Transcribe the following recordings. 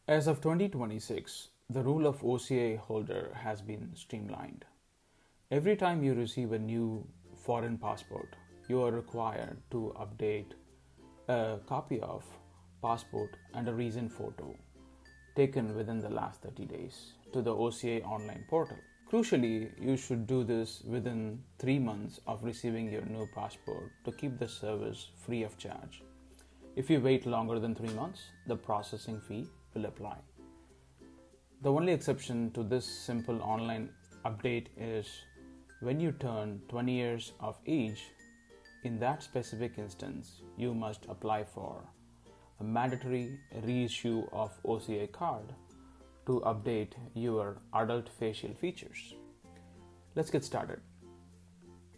As of 2026, the role of OCI holder has been streamlined. Every time you receive a new foreign passport, you are required to update a copy of passport and a recent photo taken within the last 30 days to the OCI online portal. Crucially, you should do this within 3 months of receiving your new passport to keep the service free of charge. If you wait longer than 3 months, the processing fee will apply. The only exception to this simple online update is when you turn 20 years of age. In that specific instance, you must apply for a mandatory reissue of OCI card to update your adult facial features. Let's get started.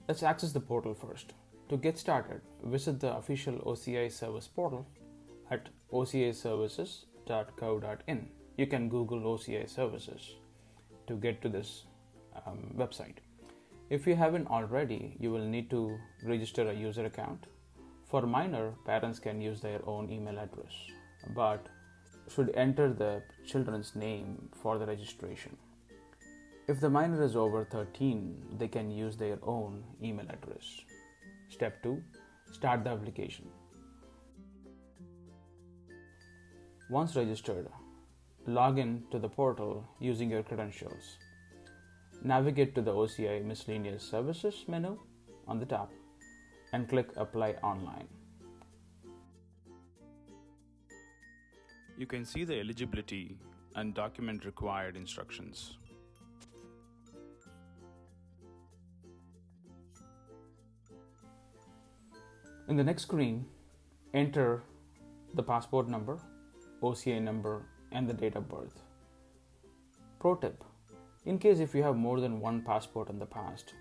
Let's access the portal first. To get started, visit the official OCI service portal at ociservices.gov.in. You can Google OCI services to get to this website. If you haven't already, you will need to register a user account. For minor, parents can use their own email address, but should enter the children's name for the registration. If the minor is over 13, they can use their own email address. Step 2. Start the application. Once registered, log in to the portal using your credentials. Navigate to the OCI Miscellaneous Services menu on the top and click Apply Online. You can see the eligibility and document required instructions. In the next screen, enter the passport number, OCI number, and the date of birth. Pro tip: in case if you have more than one passport in the past,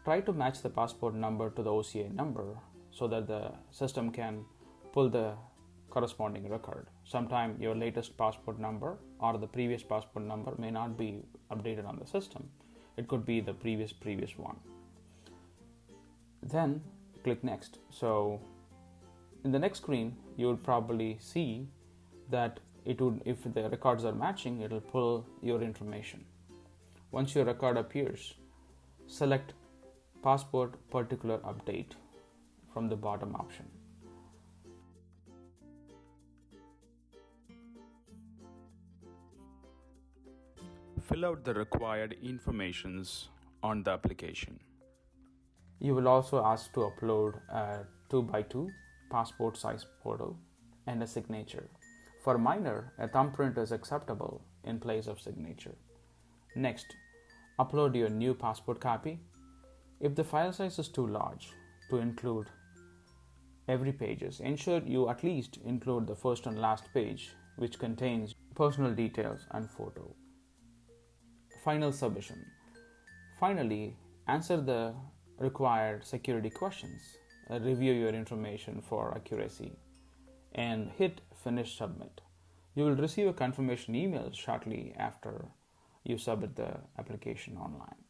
try to match the passport number to the OCI number so that the system can pull the corresponding record. Sometime your latest passport number or the previous passport number may not be updated on the system. It could be the previous one. Then click Next. So in the next screen, you would probably see that if the records are matching, it will pull your information. Once your record appears, select Passport Particular Update from the bottom option. Fill out the required informations on the application. You will also ask to upload a 2x2 passport size photo and a signature. For minor, a thumbprint is acceptable in place of signature. Next, upload your new passport copy. If the file size is too large to include every pages, ensure you at least include the first and last page, which contains personal details and photo. Final submission. Finally, answer the required security questions, review your information for accuracy, and hit Finish Submit. You will receive a confirmation email shortly after you submit the application online.